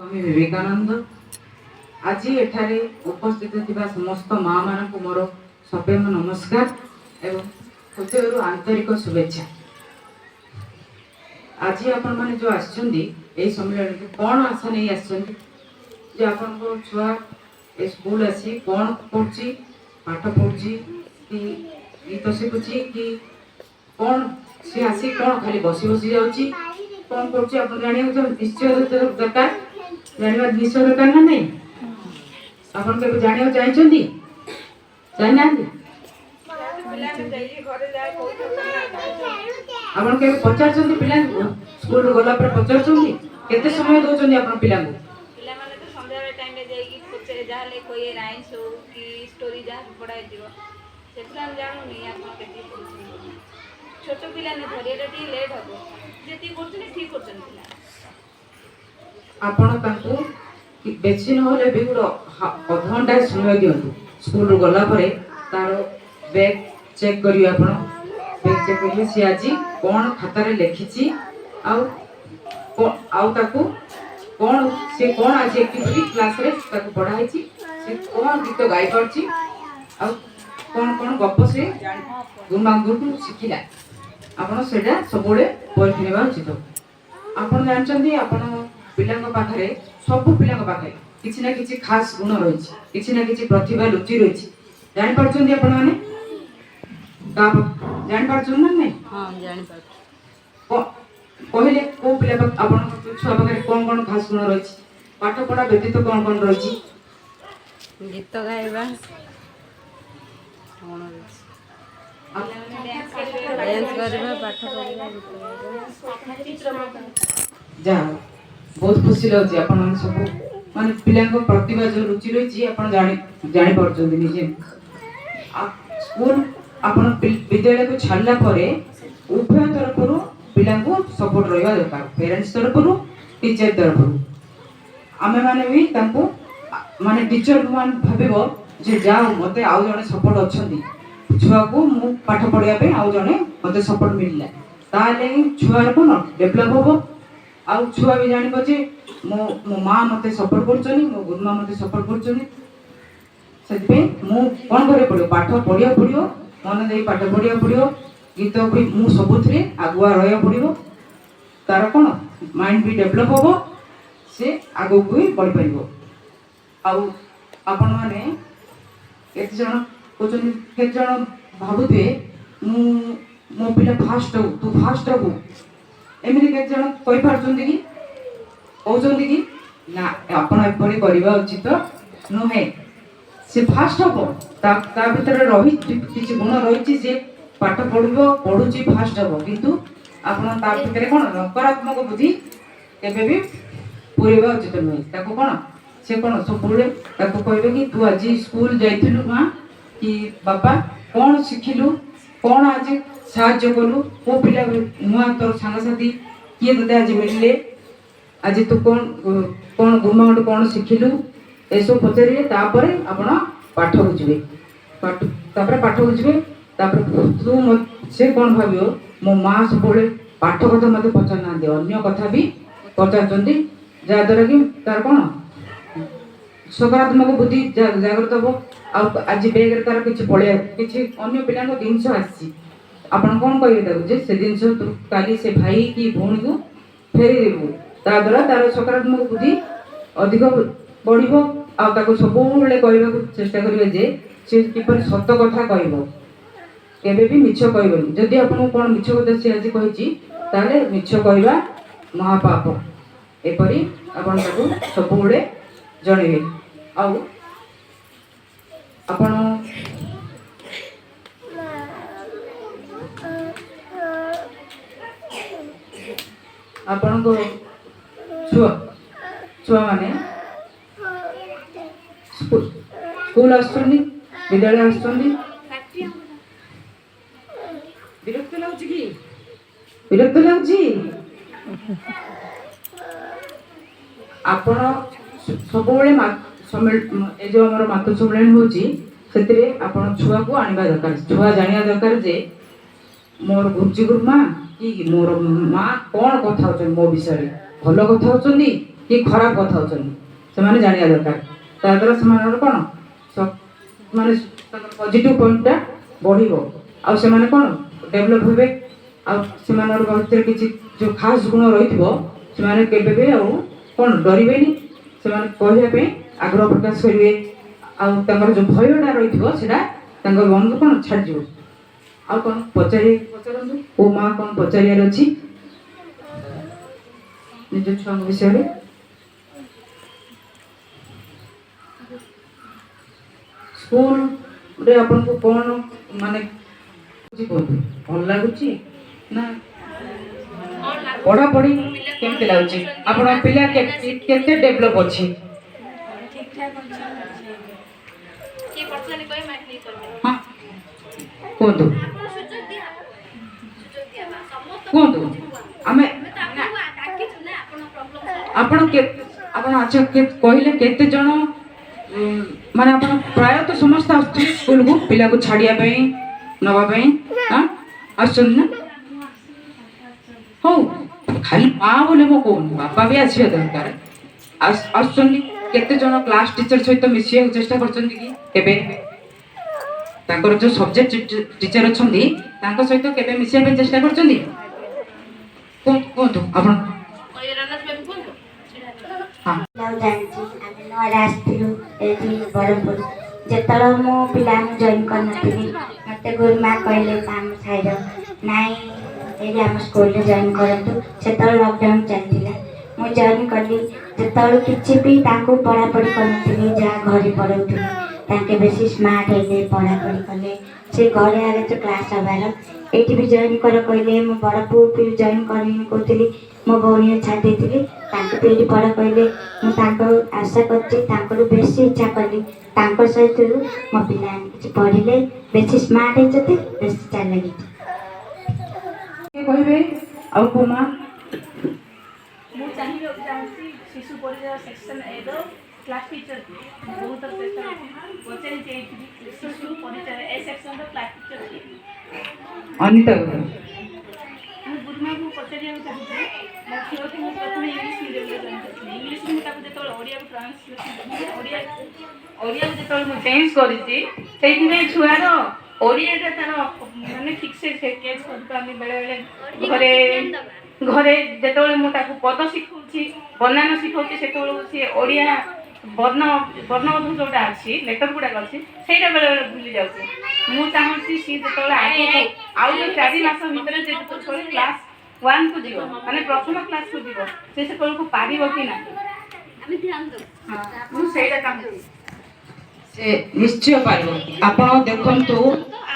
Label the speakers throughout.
Speaker 1: स्वामी विवेकानंद आज एठारे उपस्थित थिबा समस्त माँ मानक मोर सप्रेम नमस्कार एवं हृदय आंतरिक शुभेच्छा। आज आपण माने जो आछंदी ए सम्मेलन के कोन आशा नहीं आछंदी जे आपण को छुआ ए स्कूल आसी कोन पढची पाठ पढची कि गीत शिखुची कि कोन से आसी कोन खाली बसी बसी जाउची कोन पढची आपण जानियो तो निश्चय दरकार जानिबा निश्चय दरकार ना नहीं आपण के जानियो चाहछंदी जाना आपण के पचारछंदी पिला स्कूल गला पर पचारछंदी केते समय दोछंदी आपण पिला को
Speaker 2: पिला माने तो संध्या टाइम में जाई कि पचे जाले कोई राइम्स हो कि स्टोरी जा पढ़ाई दियो सेतला हम जानू नहीं आपण केते पढुछन छोटो पिला ने धरिया टी लेट हबो जेती करछन ठीक करछन पिला
Speaker 1: आपण तांको बेची नहले भी गुड अधघंटा समय दियंतु स्कूल गला परे तार बैग चेक करियो आपण बैग चेक करियो से आज कोन खाता रे लिखिची आउ ताको कोन से कोन आज एक्टिविटी क्लास रे ताको पढ़ाई छी से कोन गीत गाई करची आ कोन कोन गप से गुमांगुटु सिखिला आपण सेडा सबोले पढिनेबा उचित। आपण जानचंदी आपण पिलांग पाखरे सब पिलांग पाखरे किछि ना किछि खास गुण रहिछि किछि ना किछि प्रतिभा लुचि रहिछि जानि परछंदी आपण माने का जानि परछन ना नै
Speaker 2: हां जानि पर
Speaker 1: कहले को पिला आपण छुआ पाखरे कोन कोन खास गुण रहिछि पाठ पढ़ा व्यतीत कोन कोन रहिछि
Speaker 2: गीत गाइबा कोन डांस करबा पाठ पढ़िबा गीत गाइबा
Speaker 1: जा बहुत खुशी लगछि आपण माने सब माने पिलांको प्रतिभा जो रुचि रहिछि आपण जानि परछंदी निजे स्कूल आपण विद्यालय को छाड़ला परे उभय तरफरु पिलांको सपोर्ट रहबा दरकार पेरेंट्स तरफरु टीचर तरफरु आमे माने भी तांको माने टीचर मान भाबिबो जे जा मते आउ जने सपोर्ट अछंदी छुआ को मु पाठ पढिया पे आउ जने मते सपोर्ट मिलला ताले छुआ को न डेवलप होबो आउ छुआ भी जानिबो जे मो माँ मते सपोर्ट करछनी मो गुरुमा मते सपोर्ट करछनी सेति मु कोन करे पड़ियो पाठ पढियो मन देई पाठ पढियो गीत भी मु सबुथरे आगुआ रहया पड़ियो तार कोन माइंड भी डेवलप होबो से आगो को भी बढ़ परिबो। आउ आपण माने केते जण कोचनी केते जण भाबुते मु मो पिला फास्ट हो तू फास्ट हो एमिति केते जण कहि पारछंदी कि कहउछंदी कि ना आपण एपरि करिबा उचित नहे से फास्ट हो ता भीतर रही किछि गुण रहिछि जे पाठ पढुछि फास्ट हो किंतु आपण ता भीतर कोन नकारात्मक बुद्धि केबे भी पुरेबा उचित नहे ताको कोन से कोन सबुले ताको कहबे कि तू आज स्कूल जाइथिलु मां कि बाबा कोन सिखिलु कोन आज साहाय्य कलु को पिला नुआ तोर संग साथी किए तते आज मिलले आज तू कोन कोन गुरुमांड कोन सिखिलु एसो पचरिए तापरे आपण पाठ बुझबे पाठ बुझबे तू से कोन भाबियो मो मां सबोले पाठ कथा मते पचर ना दे अन्य कथा भी पचारचंदी जा द्वारा कि तार कोन सकारात्मक बुद्धि जागृत हो आज बेग रे तार किछि पळे किछि अन्य पिलांको दिनस आसी आपण कोन कहिबे ताकू जे से दिनस तू काली से भाई की भौणी को फेरी देबू ता द्वारा तार सकारात्मक बुद्धि अधिक बढ़िबो आ ताको सबुले कहबा को चेष्टा करिवे जे से किपर सत्य कथा कहबो केबे भी मिछ कहबोनी जदि आपन कोन मिछ कथा से आज कहिची ताले मिछ कहबा महापाप एपरि आपन ताको सबुले जणेबे आ आपन आपन को छुआ माने स्कूल आसुनी विद्यालय आसुनी विरक्त लाउची की विरक्त लाउची आपण सबोले ए जो हमर मातृ सम्मेलन होची सेतिरे आपण छुआ को आनिबा दरकार छुआ जानिया दरकार जे मोर गुरुजी गुरुमा कि मोर माँ कौन कथा होचन मो विषय भल कथा होचंदी कि खराब कथा होने जाना दरकार ताद्वारा से कौन माने पॉजिटिव पॉइंटा बढ़िबो आ से माने कौन डेवलप होबे आ से मानर भीतर किछि जो खास गुण रहिथिबो से माने केबे बे आ कौन डरिबेनी से माने कहया पे आग्रह प्रकाश करिवे आ तंगर जो भयडा रहिथिबो सेटा तंगर मन को कौन छाड़ जिवो आ कौन पचारंतु ओ मां कौन पचारियार अछि निज छुआ विषय रे स्कूल रे अपन को कौन माने भल लगुची ना पढ़ा पढ़ी केमते लागुची आपण पिला केते डेवलप अछि
Speaker 2: ठीक ठाक अछि के पर्सनली कोई मैट नहीं करबे
Speaker 1: हां कोंतु
Speaker 2: आपण सुजोग दिया समस्त
Speaker 1: कोंतु हमें
Speaker 2: ताकि सुने आपण प्रॉब्लम
Speaker 1: आपण के आपण अच्छा के कहले केते जण माने आपण प्राय तो समस्त आछी स्कूल को पिला को छाड़िया पई नवा पई हां आछन ना हो खाली मां बोले मो कोन बापा भी आछिया दरकार आछन केते जण क्लास टीचर सहित मिसिया चेष्टा करछन कि केबे तांकर जो सब्जेक्ट टीचर अछंदी तांको सहित केबे मिसिया पे चेष्टा करछन कोन तो आपण
Speaker 2: ओय रनस बेबी कोन
Speaker 1: हां
Speaker 3: लाउ जानछि आमे नरा आस्थिलु एठी बरमपुर जेतलो मो पिलानु जॉइन करनथिली मते गुरुमा कहले काम छाइर नाइ एठी हम स्कूल रे जॉइन करंतु सेतलो लॉकडाउन चलतिला मो जॉइन करली जेतलो किछि भी ताको पढ़ा पढ़ी करनथिली जा घरे पढौथिली ताके बेसी स्मार्ट हेले पढ़ा पढ़ी कले से घरे आले तो क्लास हबार एठी भी जॉइन कर कहले मो बड़ पु भी जॉइन करनी कहतिली मो भौणी छाड़ देथिली ताके पेटी पढ़ा कहले मु ताको आशा करछि ताको बेसी इच्छा करली ताको सहित मो पिला किछि पढ़िले बेसी स्मार्ट हे जति बेसी चाल लगी
Speaker 1: कहबे आ कोमा
Speaker 2: मु चाहिए चाहती शिशु परिचय सेक्शन ए दो क्लास टीचर बहुत चेष्टा पचारि चाहिए शिशु परिचय A section the class teacher थी
Speaker 1: अनिता
Speaker 2: मु गुरुमा को पचारिया चाहते मो छियो कि मु प्रथम इंग्लिश मीडियम रे जॉइन करथि इंग्लिश मु ताको जेतोल ओडिया को ट्रांसलेशन ओडिया को जेतोल मु चेंज करिछि सेहि नै छुआर ओडिया रे तार माने ठीक से कैच करतो आमी बेले बेले घरे जेतोल मु ताको पद सिखौछि बनान सिखौछि सेतोल से ओडिया वर्ण वर्णबोध जोटा अछि लेटर गुडा अछि सेटा बेले बेले भूली जाउछि मु चाहछि सी जेतोल आउ जो 4 मास भीतर जे तो छोरी क्लास 1 को जीवो माने प्रथम क्लास को जीवो से को पारिबो कि ना आमी ध्यान दो हां मु सेटा चाहछि
Speaker 1: से निश्चय पारिबो आपण देखंतु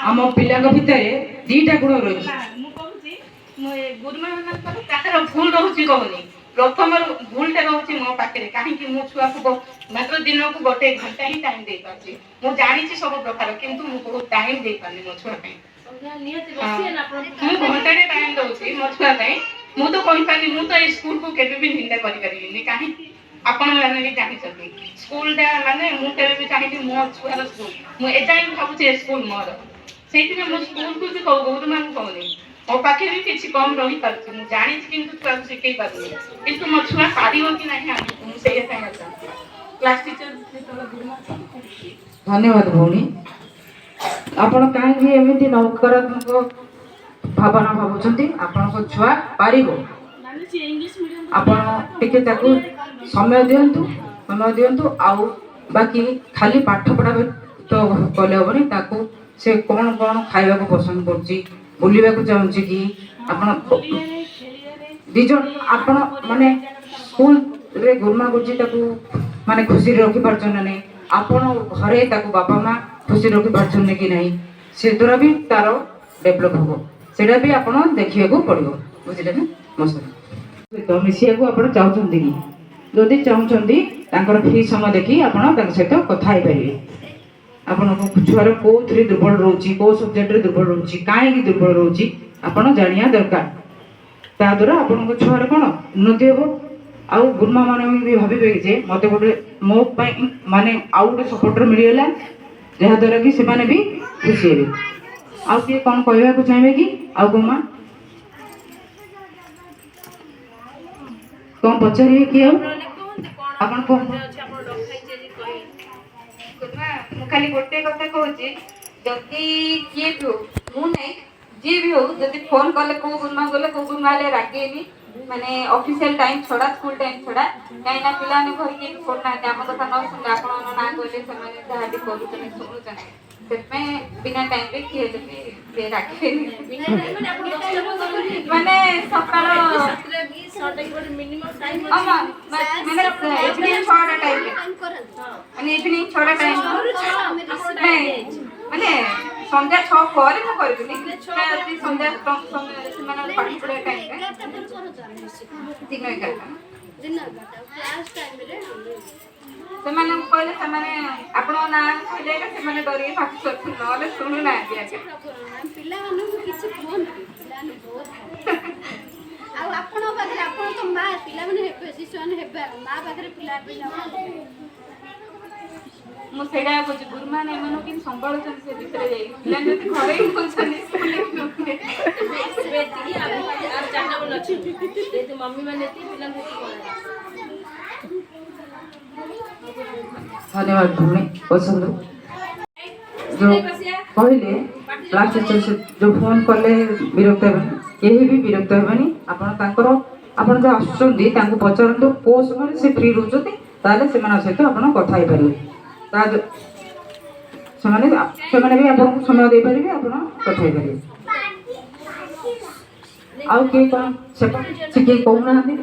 Speaker 1: हम पिला को भितरे दीटा गुण रही
Speaker 2: मु कहूछि मु गुरुमा मानकर ताकर भूल रहउछि कहनी प्रथम भूलटा रहउछि मो पाखरे काहे कि मु छुआ को मात्र दिन को गोटे घंटा ही टाइम दे पाछि मु जानि छी सब प्रकार किंतु मु बहुत टाइम दे पानी मो छुआ पे नियति बसिए ना मु घंटा रे टाइम दउछि मो छुआ पे मु तो कहि पानी मु तो स्कूल को केबे भी निंदा करि परिबिनी काहे कि आपण माने भी जानि छथि स्कूल दा माने मु केबे भी चाहि कि मो छुआ स्कूल मु एजाई भाबुछि स्कूल मोर सेति में मु स्कूल को भी कहू गुरुमा को कहनी मो पाखे भी किसी कम रही पारछि मु जानि किंतु छुआ को सिखै पारछि किंतु मो छुआ पारिबो कि नाही मु सेया चाहि क्लास टीचर जेतोला गुरुमा
Speaker 1: धन्यवाद भौणी आपण काहे एमिति नकारात्मक भावना भाबुछंती आपण को छुआ पारिबो
Speaker 2: माने से इंग्लिश मीडियम
Speaker 1: आपण टिके ताकू समय दियंतु आउ बाकी खाली पाठ पढ़ा तो कले होबनी ताकू से कोन कोन खाइबा को पसंद करछि बुलिबा को चाहछि कि आपण दिजन आपण माने स्कूल रे गुरुमा गुरुजी ताकू माने खुशी रखि पारछन नै आपण घरे ताकू बापा मां खुशी रखि पारछन कि नहीं से द्वारा भी तारो डेवलप होबो सेटा भी आपण देखिया को पड़िबो बुझिले ना मस्त तो मिसिया को आपण चाहछन कि जदि चाहछन तांकर फ्री समय देखि आपण तांक सहित कथा आइ परिबे आपण को छुआर कोथरे दुर्बल रहउची को सब्जेक्ट रे दुर्बल रहउची काहे कि दुर्बल रहउची आपण जानिया दरकार ता द्वारा आपण को छुआर कोन उन्नति हेबो आउ गुरुमा माने भी भाबिबे जे मते गोटे मो पई माने आउ गोटे सपोर्टर मिलियला जहा द्वारा कि से माने भी खुशी हेबे आउ के कोन कहबा को चाहबे कि आउ गुरुमा कोन पचारिए कि आउ ଆପଣ ଫୋନ୍
Speaker 2: ଅଛି ଆପଣ ଡକାଇଛି ଆଜି କହିଲେ
Speaker 4: ଗୁରୁମା ମୁଁ ଖାଲି ଗୋଟେ କଥା କହୁଛି ଯଦି କିଏ ବି ହଉ ମୁଁ ନାହିଁ ଯିଏ ବି ହଉ ଯଦି ଫୋନ କଲେ କୋଉ ଗୁରୁମା ଗଲେ କୋଉ ଗୁରୁମା ହେଲେ ରାଗେନି ମାନେ ଅଫିସିଆଲ ଟାଇମ ଛଡା ସ୍କୁଲ ଟାଇମ ଛଡା କାହିଁକି ନା ପିଲାମାନେ ଘରେ କେହି ଶୁଣୁନାହାନ୍ତି ଆମ କଥା ନ ଶୁଣିଲେ ଆପଣଙ୍କ ନାଁ କହିଲେ ସେମାନେ ଯାହା ବି କରୁଛନ୍ତି ଶୁଣୁଛନ୍ତି ସେଥିପାଇଁ ବିନା ଟାଇମରେ କିଏ ହେଲେ ବି ସେ ରାଗେନି ମାନେ ସକାଳ
Speaker 2: ମିନିମମ୍ ଟାଇମ୍
Speaker 4: ମାନେ ଇଭିନିଂ 6ଟା ଟାଇମରେ ମାନେ ଇଭିନିଂ 6ଟା ଟାଇମ ନାଇଁ ମାନେ ସନ୍ଧ୍ୟା 6 ପରେ ମୁଁ କରିବିନି ଯଦି ସନ୍ଧ୍ୟା ସେମାନେ ପାଠ ପଢିବା ଟାଇମରେ ଦିନ 11ଟା ସେମାନଙ୍କୁ କହିଲେ ସେମାନେ ଆପଣଙ୍କ ନାଁ କହିଲେ ସେମାନେ ଡରିକି ପାଠ କରୁଛନ୍ତି ନହେଲେ ଶୁଣୁନାହାନ୍ତି ଆଜ୍ଞା
Speaker 2: ପିଲାମାନଙ୍କୁ କିଛି କୁହନ୍ତି ପିଲାମାନେ ବହୁତ ଆଉ ଆପଣଙ୍କ ପାଖରେ ଆପଣ ତ ମା ପିଲାମାନେ ହେବେ ଶିଶୁମାନେ ହେବେ ମା ପାଖରେ ପିଲାମାନେ
Speaker 4: ମୁଁ ସେଇଟା କହୁଛି ଗୁରୁମାନେ ଏମାନଙ୍କୁ କେମିତି ସମ୍ଭାଳୁଛନ୍ତି ସେ ଭିତରେ ଯାଇ ପିଲା ଯଦି ଘରେ ହିଁ କହୁଛନ୍ତି
Speaker 2: ମମି ମାନେ ପିଲାଙ୍କୁ
Speaker 1: ଧନ୍ୟବାଦ ଭୂମି ବସନ୍ତୁ ଯୋଉ କହିଲେ କ୍ଲାସ୍ ଟିଚର ସେ ଯୋଉ ଫୋନ୍ କଲେ ବିରକ୍ତ ହେବେନି କେହି ବି ବିରକ୍ତ ହେବେନି ଆପଣ ତାଙ୍କର ଆପଣ ଯୋଉ ଆସୁଛନ୍ତି ତାଙ୍କୁ ପଚାରନ୍ତୁ କୋଉ ସମୟରେ ସେ ଫ୍ରି ରହୁଛନ୍ତି ତାହେଲେ ସେମାନଙ୍କ ସହିତ ଆପଣ କଥା ହେଇପାରିବେ ସେମାନେ ବି ଆପଣଙ୍କୁ ସମୟ ଦେଇପାରିବେ ଆପଣ କଥା ହେଇପାରିବେ ଆଉ କିଏ କ'ଣ ସେ କିଏ କହୁନାହାନ୍ତି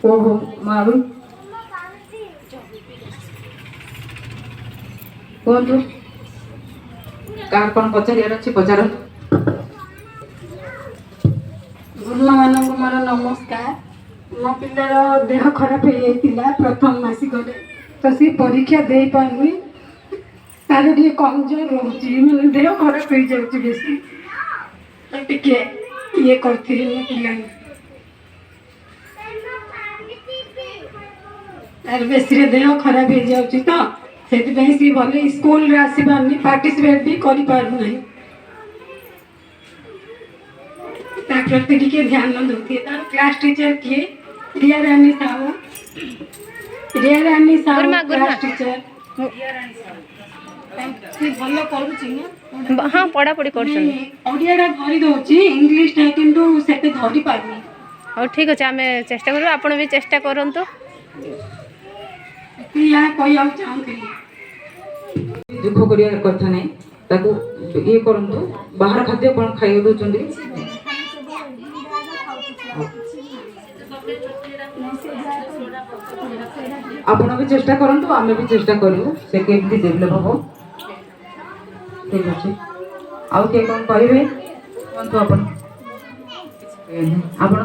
Speaker 1: କୋଉ ଆଗରୁ କୁହନ୍ତୁ କାହାର କ'ଣ ପଚାରିବାର ଅଛି ପଚାରନ୍ତୁ
Speaker 5: ଗୁରୁମାମାନଙ୍କୁ ମୋର ନମସ୍କାର ମୋ ପିଲାର ଦେହ ଖରାପ ହେଇଯାଇଥିଲା ପ୍ରଥମ ମାସିକରେ ତ ସେ ପରୀକ୍ଷା ଦେଇପାରୁନି ତାର ଟିକେ କମଜୋର ରହୁଛି ମାନେ ଦେହ ଖରାପ ହେଇଯାଉଛି ବେଶୀ ତ ଟିକେ ଇଏ କରିଥିଲି ମୋ ପିଲାଙ୍କୁ ତାର ବେଶୀରେ ଦେହ ଖରାପ ହେଇଯାଉଛି ତ ସେଥିପାଇଁ ସିଏ ଭଲ ସ୍କୁଲରେ ଆସିପାରୁନି ପାର୍ଟିସିପେଟ୍ ବି କରିପାରୁନାହିଁ ତା ପ୍ରତି ଟିକେ ଧ୍ୟାନ ଦେଉଥିବେ ତାର କ୍ଲାସ୍ ଟିଚର କିଏ ରିୟା ରାନୀ ସାହୁ କ୍ଲାସ୍ ଟିଚର ସେ ଭଲ କରୁଛି ନା
Speaker 6: ହଁ ପଢ଼ାପଢ଼ି କରୁଛନ୍ତି
Speaker 5: ଓଡ଼ିଆଟା ଧରି ଦେଉଛି ଇଂଲିଶଟା କିନ୍ତୁ ସେତେ ଧରି ପାରୁନି
Speaker 6: ହଉ ଠିକ୍ ଅଛି ଆମେ ଚେଷ୍ଟା କରିବୁ ଆପଣ ବି ଚେଷ୍ଟା କରନ୍ତୁ
Speaker 5: ଏହା କହିବାକୁ ଚାହୁଁଥିଲି
Speaker 1: ଦୁଃଖ କରିବା କଥା ନାହିଁ ତାକୁ ଇଏ କରନ୍ତୁ ବାହାର ଖାଦ୍ୟ କ'ଣ ଖାଇବାକୁ ଦେଉଛନ୍ତି ଆପଣ ବି ଚେଷ୍ଟା କରନ୍ତୁ ଆମେ ବି ଚେଷ୍ଟା କରିବୁ ସେ କେମିତି ଡେଭଲପ୍ ହବ ଠିକ୍ ଅଛି ଆଉ କିଏ କ'ଣ କହିବେ କୁହନ୍ତୁ ଆପଣ ଆପଣ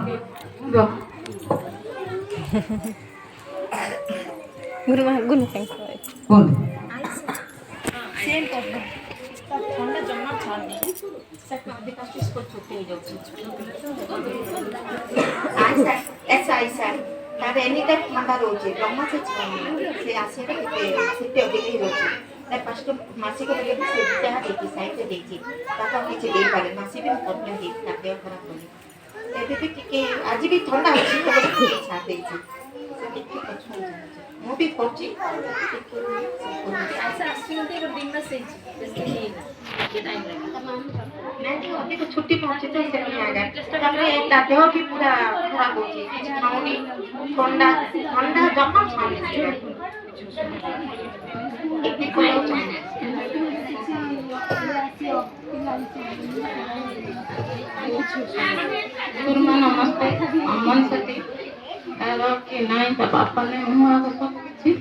Speaker 1: କୁହନ୍ତୁ
Speaker 7: ଥଣ୍ଡା ଜମା ଛାଡ଼ୁନି ସେଟା ଅଧିକ ସ୍କୁଲ ଛୁଟି ହେଇଯାଉଛି ତାର ଏନି ଟାଇମ୍ ଥଣ୍ଡା ରହୁଛି ଜମା ସେ ଆସିବା କେତେ ଛୁଟି ଅଧିକ ହେଇଯାଉଛି ତା ଫାଷ୍ଟ ମାସିକ ବେଲେ ବି ସେ ଯାହା ଦେଇଛି ସାଇଡ଼ରେ ଦେଇଛି ତାକୁ ଆଉ କିଛି ଦେଇପାରେ ମାସି ବି କମ୍ପ୍ଲେନ୍ ଦେଇଛି ତା ଦେହ ଖରାପ ବୋଲି ଏବେ ବି ଟିକେ ଆଜି ବି ଥଣ୍ଡା ଅଛି ଟିକେ ଛାଡ଼ି ଦେଇଛି ସେ ଟିକେ ପଛୁଆ ମୁଁ ବି କରୁଛି ଅଧିକ ଛୁଟି ପଡ଼ୁଛି ତ ତାପରେ ତା ଦେହ ବି ପୁରା ଖରାପ ହଉଛି କିଛି ଖାଉନି ଥଣ୍ଡା ଜମା ଛାଡ଼ୁନି ଏତେ କହିବାକୁ ଚାହୁଁନି ଗୁରୁମା ନମସ୍ତେ ଅମନ ସତୀ ତାର କି ନାହିଁ ତା ବାପା ନାହିଁ ମୁଁ ଆଗ ସବୁ କିଛି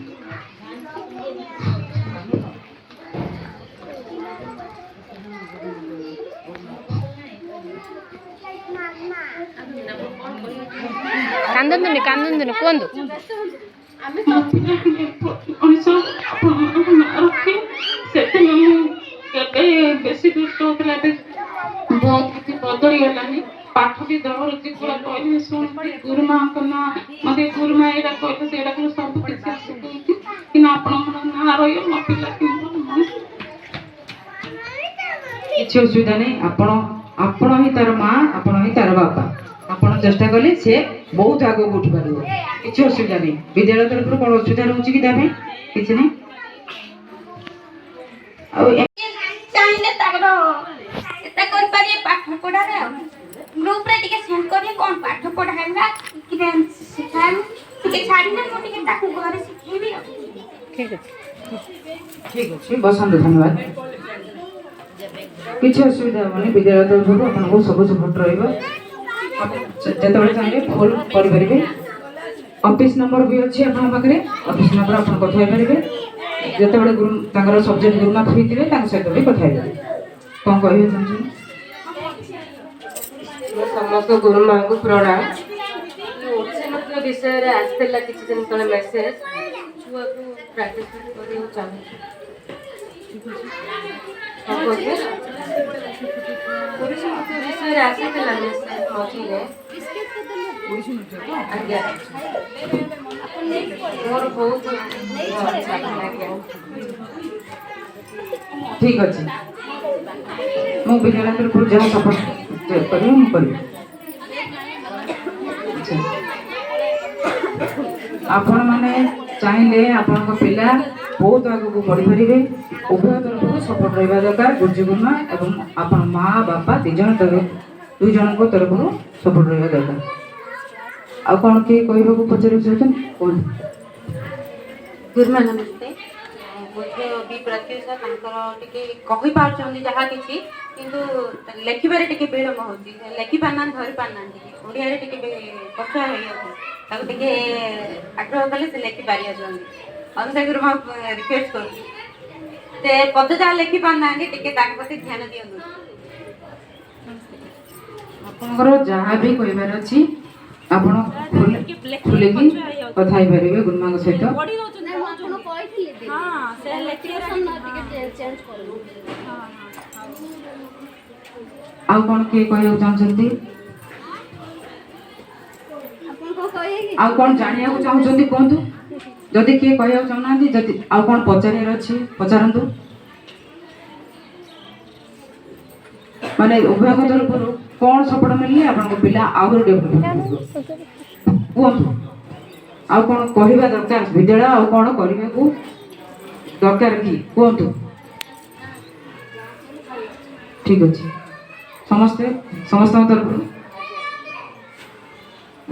Speaker 6: କାନ୍ଦନ୍ତୁନି କୁହନ୍ତୁ
Speaker 4: ସେଥିପାଇଁ ମୁଁ କେବେ ବେଶୀ ଦୁଷ୍ଟ ହଉଥିଲା ଏବେ ବହୁତ କିଛି ବଦଳିଗଲାନି ପାଠ ବି ଧରୁଛି ପୁରା କହିଲେ ଶୁଣୁଛି ଗୁରୁମାଙ୍କ ନାଁ ମୋତେ ଗୁରୁମା ଏଇଟା କହିଲେ ସେଇଟା କଲେ ସବୁ କିଛି ଶିଖଉଛି କିନ୍ତୁ ଆପଣଙ୍କର ନାଁ ରହିବ ମୋ ପିଲା
Speaker 1: କିଛି ଅସୁବିଧା ନାହିଁ ଆପଣ ହିଁ ତାର ମା ଆପଣ ହିଁ ତାର ବାପା ଆପଣ ଚେଷ୍ଟା କଲେ ସେ ବହୁତ ଆଗକୁ ଉଠି ପାରିବ। କିଛି ଅସୁବିଧା ନାହିଁ। ବିଦ୍ୟାଳୟ ତରଫରୁ କ'ଣ ଅସୁବିଧା ରହୁଛି କି ତା ପାଇଁ? କିଛି ନାହିଁ। ଆଉ
Speaker 3: ଚାହିଁଲେ ତାଙ୍କର ଏତେ କରିପାରିବେ ପାଠ ପଢ଼ାରେ ଆଉ ଗ୍ରୁପରେ ଟିକେ ସେଣ୍ଡ କରିବେ କ'ଣ ପାଠ ପଢ଼ା ହେଲା କି ଶିଖାଇବୁ ଟିକେ ଛାଡ଼ିଲେ ମୁଁ ଟିକେ ତାକୁ ଘରେ ଶିଖେଇବି ଆଉ।
Speaker 6: ଠିକ୍ ଅଛି।
Speaker 1: ଠିକ୍ ଅଛି, ବସନ୍ତୁ। ଧନ୍ୟବାଦ। କିଛି ଅସୁବିଧା ହେବନି। ବିଦ୍ୟାଳୟ ତରଫରୁ ଆପଣଙ୍କୁ ସବୁ ସପୋର୍ଟ ରହିବ। ଯେତେବେଳେ ଚାହିଁବେ ଫୋନ୍ କରିପାରିବେ। ଅଫିସ୍ ନମ୍ବର ବି ଅଛି ଆପଣଙ୍କ ପାଖରେ। ଅଫିସ୍ ନମ୍ବର ଆପଣ କଥା ହେଇପାରିବେ। ଯେତେବେଳେ ତାଙ୍କର ସବଜେକ୍ଟ ଗୁରୁମା ଫ୍ରି ଥିବେ ତାଙ୍କ ସହିତ ବି କଥା ହେଇପାରିବେ। କ'ଣ କହିବେ ଚାହୁଁଛନ୍ତି?
Speaker 8: ମୁଁ ସମସ୍ତ ଗୁରୁମାଙ୍କୁ ପ୍ରଣାମ। ଓଡ଼ିଶା ନୃତ୍ୟ ବିଷୟରେ ଆସିଥିଲା କିଛି ଦିନ ତଳେ ମେସେଜ। ଛୁଆକୁ ପ୍ରାକ୍ଟିସ୍ କରିବାକୁ ଚାହୁଁଛି। ଓଡ଼ିଶା ନୃତ୍ୟ ବିଷୟରେ ଆସିଥିଲା ମେସେଜ ମଝିରେ। ଆଜ୍ଞା ମୋର ବହୁତ ଆଜ୍ଞା।
Speaker 1: ଠିକ୍ ଅଛି, ମୁଁ ବିଦ୍ୟାଳୟ ତରଫରୁ ଯାହା ସପୋର୍ଟ କରିବି ମୁଁ କରିବି। ଆଚ୍ଛା, ଆପଣମାନେ ଚାହିଁଲେ ଆପଣଙ୍କ ପିଲା ବହୁତ ଆଗକୁ ବଢ଼ିପାରିବେ। ଉଭୟ ତରଫରୁ ସପୋର୍ଟ ରହିବା ଦରକାର। ଗୁରୁଜୀ ଗୁରୁମା ଏବଂ ଆପଣ ମା ବାପା ଦୁଇ ଜଣଙ୍କ ତରଫରୁ ସପୋର୍ଟ ରହିବା ଦରକାର। ଆଉ କ'ଣ କିଏ କହିବାକୁ ପଚାରିବାକୁ ଚାହୁଁଛନ୍ତି? କୁହନ୍ତୁ।
Speaker 9: ଗୁରୁମା ନମସ୍ତେ। ବୁଝ ବି ପ୍ରତ୍ୟୁଷା ତାଙ୍କର ଟିକେ କହିପାରୁଛନ୍ତି ଯାହା କିଛି, କିନ୍ତୁ ଲେଖିବାରେ ଟିକେ ବିଳମ୍ବ ହେଉଛି। ଲେଖି ପାରୁନାହାନ୍ତି, ଧରି ପାରୁନାହାନ୍ତି। ଓଡ଼ିଆରେ ଟିକେ ପଛୁଆ ହେଇଯାଉଛି। ତାକୁ ଟିକେ ଆଗ୍ରହ କଲେ ସେ ଲେଖି ପାରିଯାଉଛନ୍ତି। ଅନୁସା ଗୁରୁମା ରିକ୍ୱେଷ୍ଟ କରୁଛି ସେ ପଦ ଯାହା ଲେଖି ପାରୁନାହାନ୍ତି ଟିକେ ତାଙ୍କ ପ୍ରତି ଧ୍ୟାନ ଦିଅନ୍ତୁ।
Speaker 1: ଆପଣଙ୍କର ଯାହା ବି କହିବାର ଅଛି ଆପଣ ଖୋଲିକି କଥା ହେଇପାରିବେ ଗୁରୁମାଙ୍କ ସହିତ। ଆଉ କ'ଣ କିଏ କହିବାକୁ ଚାହୁଁଛନ୍ତି? ଆଉ କ'ଣ ଜାଣିବାକୁ ଚାହୁଁଛନ୍ତି କୁହନ୍ତୁ। ଯଦି କିଏ କହିବାକୁ ଚାହୁଁନାହାନ୍ତି, ଯଦି ଆଉ କ'ଣ ପଚାରିବାର ଅଛି ପଚାରନ୍ତୁ। ମାନେ ଉଭୟଙ୍କ ତରଫରୁ କ'ଣ ସପୋର୍ଟ ମିଳିଲେ ଆପଣଙ୍କ ପିଲା ଆହୁରି ଡେଭଲପମେଣ୍ଟ କରିବ କୁହନ୍ତୁ। ଆଉ କ'ଣ କହିବା ଦରକାର? ବିଦ୍ୟାଳୟ ଆଉ କ'ଣ କରିବାକୁ ଦରକାର କି କୁହନ୍ତୁ। ଠିକ୍ ଅଛି, ସମସ୍ତଙ୍କ ତରଫରୁ।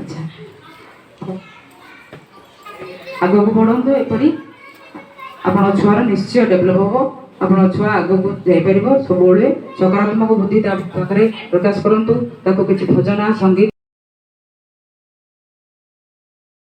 Speaker 1: ଆଚ୍ଛା, ଆଗକୁ ବଢ଼ନ୍ତୁ। ଏପରି ଆପଣଙ୍କ ଛୁଆର ନିଶ୍ଚୟ ଡେଭଲପ୍ ହେବ। ଆପଣଙ୍କ ଛୁଆ ଆଗକୁ ଯାଇପାରିବ। ସବୁବେଳେ ସକାରାତ୍ମକ ବୁଦ୍ଧି ତା ପାଖରେ ପ୍ରକାଶ କରନ୍ତୁ। ତାକୁ କିଛି ଭଜନ ସଙ୍ଗୀତ